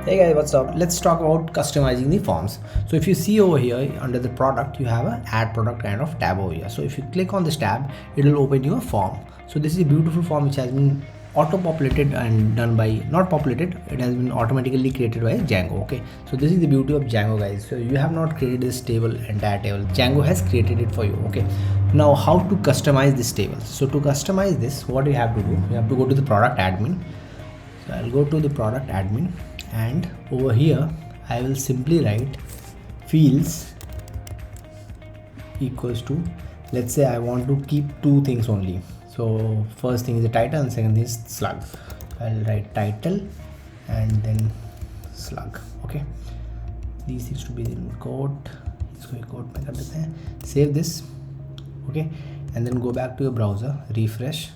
Hey guys, what's up? Let's talk about customizing the forms. So if you see over here under the product, you have a add product kind of tab over here. So if you click on this tab, it will open you a form. So this is a beautiful form which has been auto populated and done by, not populated, it has been automatically created by Django. Okay, so this is the beauty of Django, guys. So you have not created this table, entire table. Django has created it for you. Okay, now how to customize this table? So to customize this, what you have to do, you have to go to the product admin. So I'll go to the product admin, and over here I will simply write fields equals to, let's say I want to keep two things only. So first thing is the title and second is slug. I'll write title and then slug. Okay, these things to be in quote. इसको एक quote में कर देते हैं. Save this. Okay, and then go back to your browser, refresh.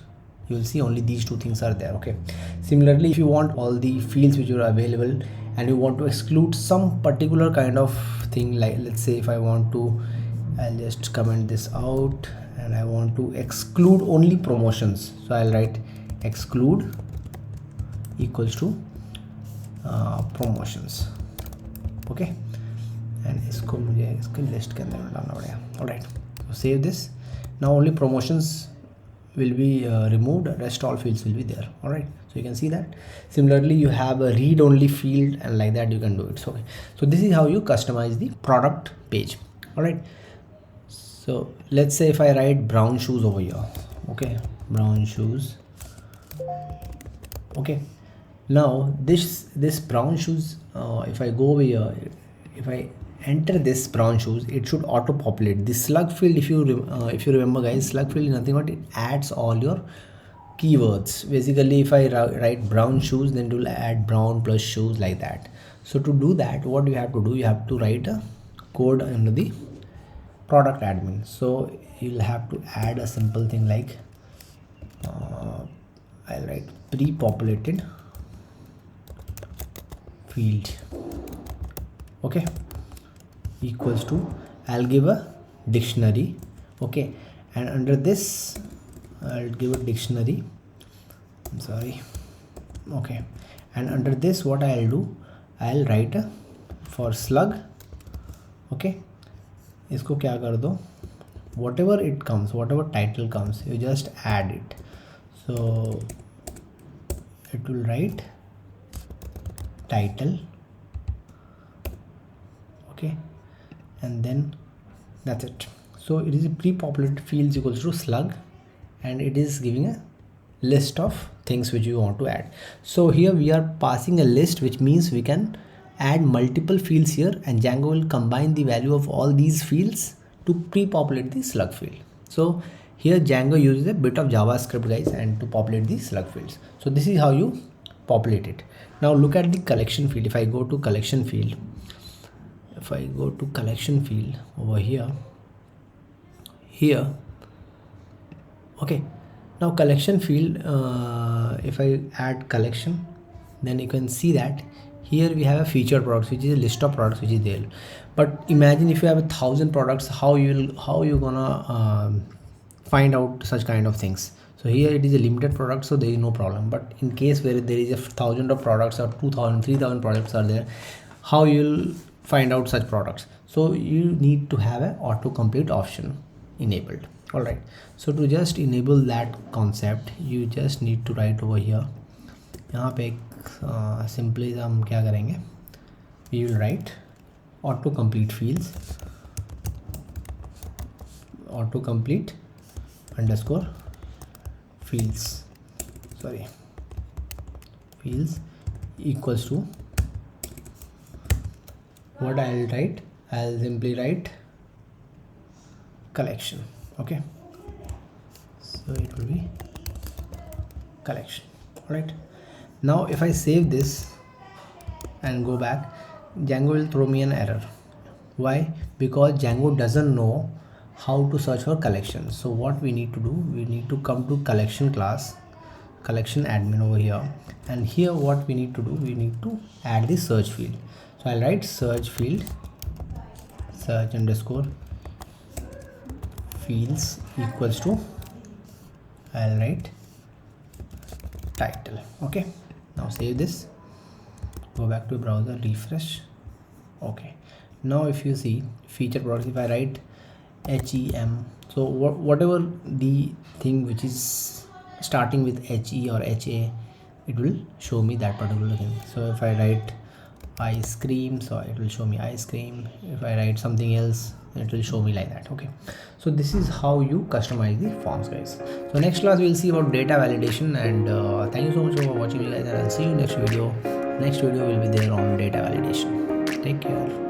You will see only these two things are there. Okay, similarly if you want all the fields which are available and you want to exclude some particular kind of thing, like let's say if I want to, I'll just comment this out and I want to exclude only promotions. So I'll write exclude equals to promotions. Okay, and इसको मुझे इसके list के अंदर में डालना पड़ेगा. Alright, so save this. Now only promotions will be removed, rest all fields will be there. All right, so you can see that. Similarly you have a read only field, and like that you can do it. So this is how you customize the product page. All right, so let's say if I write brown shoes over here. Okay, brown shoes. Okay, now this brown shoes, if I go over here, if I enter this brown shoes, it should auto populate the slug field. If you remember guys, slug field is nothing but it adds all your keywords. Basically if I write brown shoes, then it will add brown plus shoes, like that. So to do that, what you have to do, you have to write a code under the product admin. So you'll have to add a simple thing like I'll write pre-populated field. Okay, equals to, I'll give a dictionary. Okay, and under this I'll give a dictionary. I'm sorry. Okay, and under this what I'll do, I'll write a for slug. Okay, इसको क्या कर दो, whatever it comes, whatever title comes, you just add it. So it will write title. Okay, and then that's it. So it is a pre-populated fields equals to slug, and it is giving a list of things which you want to add. So here we are passing a list, which means we can add multiple fields here, and Django will combine the value of all these fields to pre-populate the slug field. So here Django uses a bit of JavaScript guys, and to populate the slug fields. So this is how you populate it. Now look at the collection field. If I go to collection field, over here, okay, now collection field, if I add collection, then you can see that here we have a featured products, which is a list of products which is there. But imagine if you have 1,000 products, how you gonna find out such kind of things? So here it is a limited product, so there is no problem. But in case where there is 1,000 of products or 2,000, 3,000 products are there, how you'll find out such products? So you need to have an autocomplete option enabled. All right, so to just enable that concept, you just need to write over here. यहाँ पे simply हम क्या करेंगे, we will write autocomplete fields, autocomplete underscore fields, fields equals to, what I'll write, I'll simply write collection. Okay, so it will be collection. All right, now if I save this and go back, Django will throw me an error. Why? Because Django doesn't know how to search for collections. So what we need to do, we need to come to collection class, collection admin over here, and here what we need to do, we need to add the search field. So I'll write search field, search underscore fields equals to, I'll write title. Okay, now save this. go back to browser, refresh. Okay, now if you see feature products, if I write HEM, so whatever the thing which is starting with HE or HA, it will show me that particular thing. So if I write ice cream, so it will show me ice cream. If I write something else, it will show me like that. Okay, so this is how you customize the forms, guys. So next class we'll see about data validation, and thank you so much for watching, you guys, and I'll see you next video. Next video will be there on data validation. Take care.